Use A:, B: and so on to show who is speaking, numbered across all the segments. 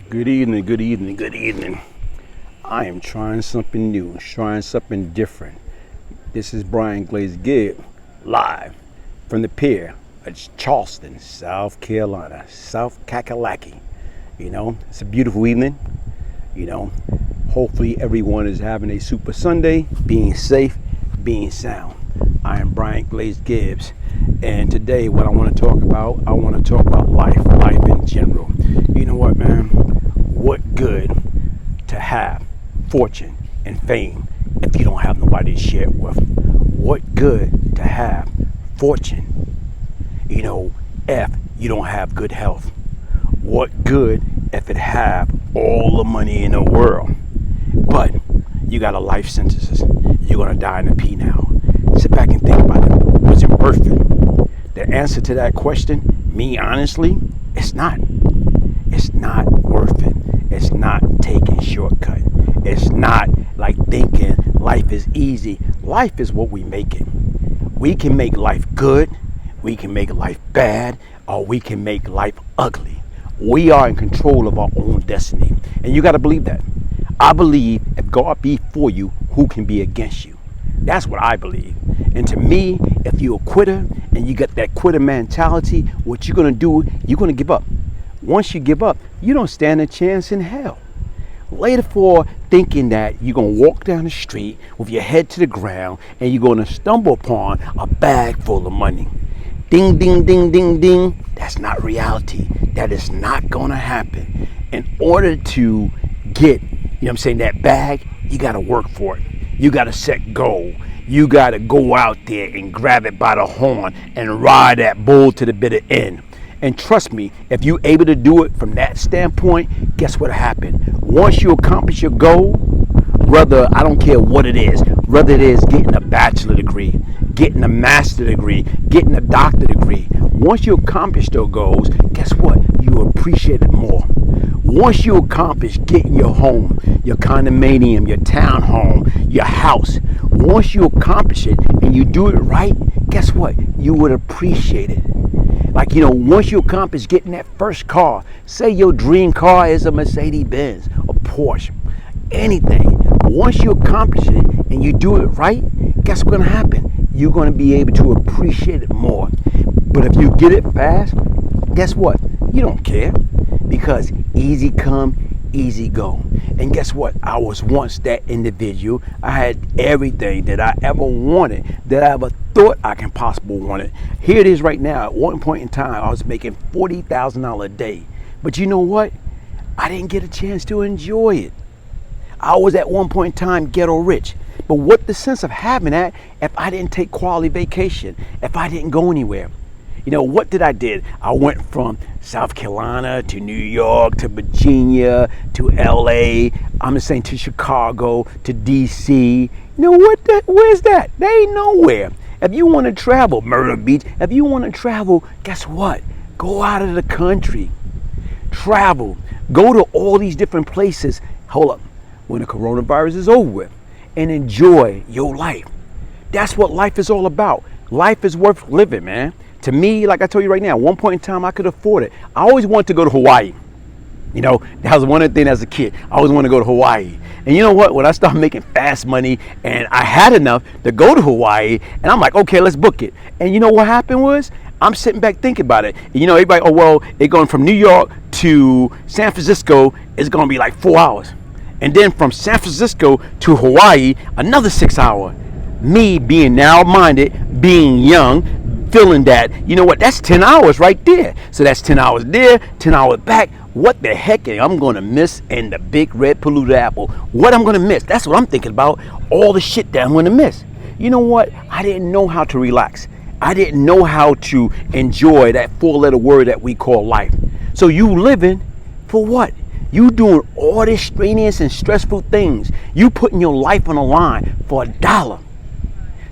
A: Good evening, good evening, good evening. I am trying something new, trying something different. This is Brian Glaze Gibbs, live from the pier at Charleston, South Carolina, South Kakalaki. It's a beautiful evening. You know, Hopefully everyone is having a super Sunday, being safe, being sound. I am Brian Glaze Gibbs, and today what I want to talk about life in general. You know what, man? What good to have fortune and fame if you don't have nobody to share it with? What good to have fortune, if you don't have good health? What good if it have all the money in the world, but you got a life sentence? You're gonna die in a pee now. Sit back and think about it. Was it worth it? The answer to that question, me honestly, it's not. It's not worth it. It's not taking shortcut. It's not like thinking life is easy. Life is what we make it. We can make life good, we can make life bad, or we can make life ugly. We are in control of our own destiny. And you got to believe that. I believe if God be for you, who can be against you? That's what I believe. And to me, if you're a quitter and you got that quitter mentality, what you're going to do, you're going to give up. Once you give up, you don't stand a chance in hell. Later for thinking that you're going to walk down the street with your head to the ground and you're going to stumble upon a bag full of money. Ding, ding, ding, ding, ding. That's not reality. That is not going to happen. In order to get, that bag, you got to work for it. You got to set goal. You got to go out there and grab it by the horn and ride that bull to the bitter end. And trust me, if you're able to do it from that standpoint, guess what happened? Once you accomplish your goal, I don't care what it is, whether it is getting a bachelor degree, getting a master degree, getting a doctor degree, once you accomplish those goals, guess what? You appreciate it more. Once you accomplish getting your home, your condominium, your townhome, your house, once you accomplish it and you do it right, guess what? You would appreciate it. Once you accomplish getting that first car, say your dream car is a Mercedes-Benz, a Porsche, anything. Once you accomplish it and you do it right, guess what's going to happen? You're going to be able to appreciate it more. But if you get it fast, guess what? You don't care, because easy come, easy go. And guess what? I was once that individual. I had everything that I ever wanted, that I ever thought I can possibly want it. Here it is right now. At one point in time, I was making $40,000 a day. But you know what? I didn't get a chance to enjoy it. I was at one point in time ghetto rich. But what the sense of having that if I didn't take quality vacation, if I didn't go anywhere? What did I did? I went from South Carolina to New York to Virginia to LA. I'm just saying to Chicago to DC. Where's that? They ain't nowhere. If you want to travel, Myrtle Beach, if you want to travel, guess what? Go out of the country. Travel. Go to all these different places. Hold up. When the coronavirus is over with, and enjoy your life. That's what life is all about. Life is worth living, man. To me, like I told you right now, at one point in time, I could afford it. I always wanted to go to Hawaii. That was one of the things as a kid. I always wanted to go to Hawaii. And you know what? When I started making fast money and I had enough to go to Hawaii, and I'm like, okay, let's book it. And you know what happened was, I'm sitting back thinking about it. Everybody, it's going from New York to San Francisco, it's going to be like 4 hours. And then from San Francisco to Hawaii, another 6 hours. Me being narrow-minded, being young, feeling that, that's 10 hours right there. So that's 10 hours there, 10 hours back. What the heck am I going to miss in the big red polluted apple? What I'm going to miss? That's what I'm thinking about, all the shit that I'm going to miss. You know what? I didn't know how to relax. I didn't know how to enjoy that four-letter word that we call life. So you living for what? You doing all this strenuous and stressful things. You putting your life on the line for $1.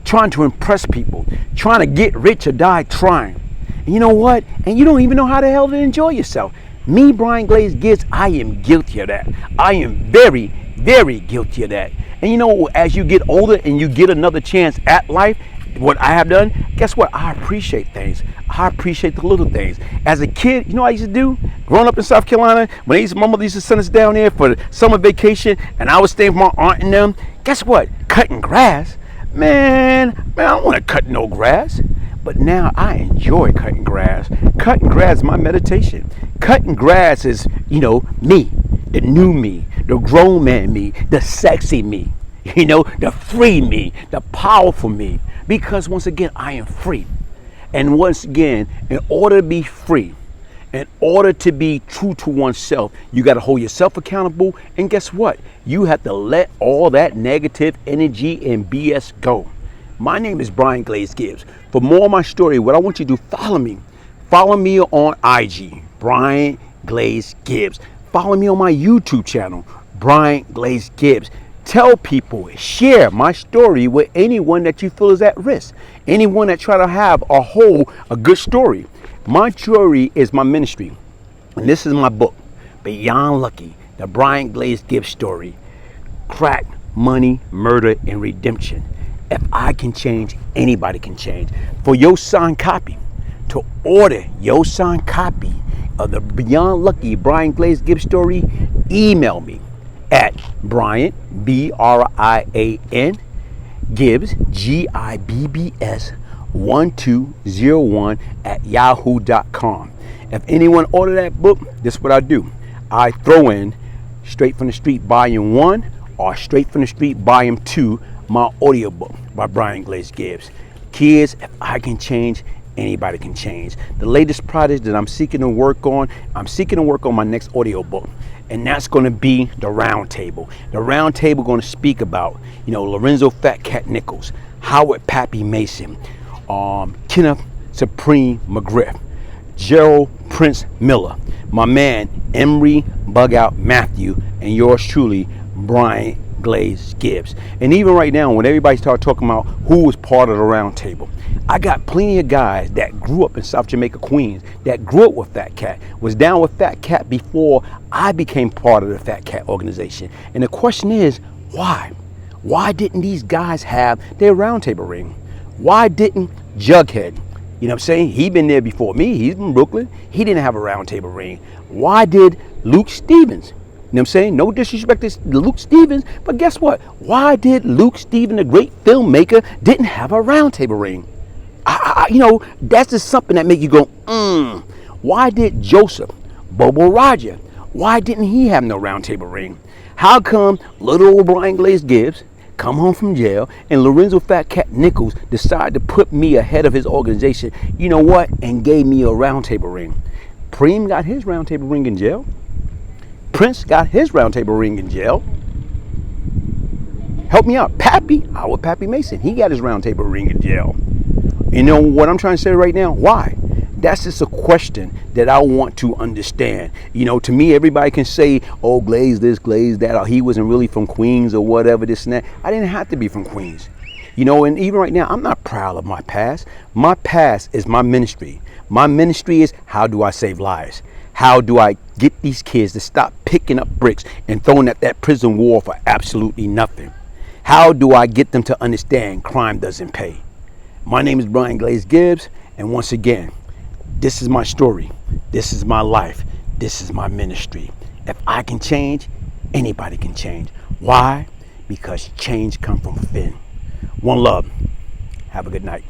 A: Trying to impress people. Trying to get rich or die trying. And you know what? And you don't even know how the hell to enjoy yourself. Me, Brian Glaze Gibbs, I am guilty of that. I am very, very guilty of that. And as you get older and you get another chance at life, what I have done, guess what? I appreciate things. I appreciate the little things. As a kid, I used to do? Growing up in South Carolina, when my mother used to send us down there for summer vacation, and I was staying with my aunt and them, guess what? Cutting grass. Man, I don't want to cut no grass. But now I enjoy cutting grass. Cutting grass is my meditation. Cutting grass is, me, the new me, the grown man me, the sexy me, the free me, the powerful me. Because once again, I am free. And once again, in order to be free, in order to be true to oneself, you got to hold yourself accountable. And guess what? You have to let all that negative energy and BS go. My name is Brian Glaze Gibbs. For more of my story, what I want you to do, follow me. Follow me on IG, Brian Glaze Gibbs. Follow me on my YouTube channel, Brian Glaze Gibbs. Tell people, share my story with anyone that you feel is at risk. Anyone that try to have a good story. My story is my ministry. And this is my book, Beyond Lucky, the Brian Glaze Gibbs story. Crack, money, murder, and redemption. If I can change, anybody can change. For your signed copy, to order your signed copy of the Beyond Lucky Brian Glaze Gibbs story, email me at Brian, BRIAN, Gibbs, GIBBS, 1201 at yahoo.com. If anyone order that book, this is what I do. I throw in Straight from the Street Volume 1 or Straight from the Street Volume 2, my audiobook by Brian Glaze Gibbs. Kids, if I can change, anybody can change. The latest project that I'm seeking to work on my next audiobook. And that's going to be the Round Table. The Round Table going to speak about, Lorenzo Fat Cat Nichols, Howard Pappy Mason, Kenneth Supreme McGriff, Gerald Prince Miller, my man Emery Bugout Matthew, and yours truly, Brian Glaze Gibbs. And even right now, when everybody started talking about who was part of the Round Table, I got plenty of guys that grew up in South Jamaica, Queens, that grew up with Fat Cat, was down with Fat Cat before I became part of the Fat Cat organization. And the question is, why? Why didn't these guys have their Round Table ring? Why didn't Jughead? You know what I'm saying? He been there before me. He's from Brooklyn. He didn't have a Round Table ring. Why did Luke Stevens? You know what I'm saying? No disrespect to Luke Stevens, but guess what? Why did Luke Stevens, the great filmmaker, didn't have a Round Table ring? That's just something that make you go, Why did Joseph, Bobo Roger, why didn't he have no Round Table ring? How come little old Brian Glaze Gibbs come home from jail and Lorenzo Fat Cat Nichols decided to put me ahead of his organization, and gave me a Round Table ring? Preem got his Round Table ring in jail. Prince got his Round Table ring in jail. Help me out. Howard Pappy Mason, he got his Round Table ring in jail. You know what I'm trying to say right now? Why? That's just a question that I want to understand. To me, everybody can say, oh, Glaze this, Glaze that, or he wasn't really from Queens or whatever, this and that. I didn't have to be from Queens. And even right now, I'm not proud of my past. My past is my ministry. My ministry is, how do I save lives? How do I get these kids to stop picking up bricks and throwing at that prison wall for absolutely nothing? How do I get them to understand crime doesn't pay? My name is Brian Glaze Gibbs, and once again, this is my story. This is my life. This is my ministry. If I can change, anybody can change. Why? Because change comes from within. One love. Have a good night.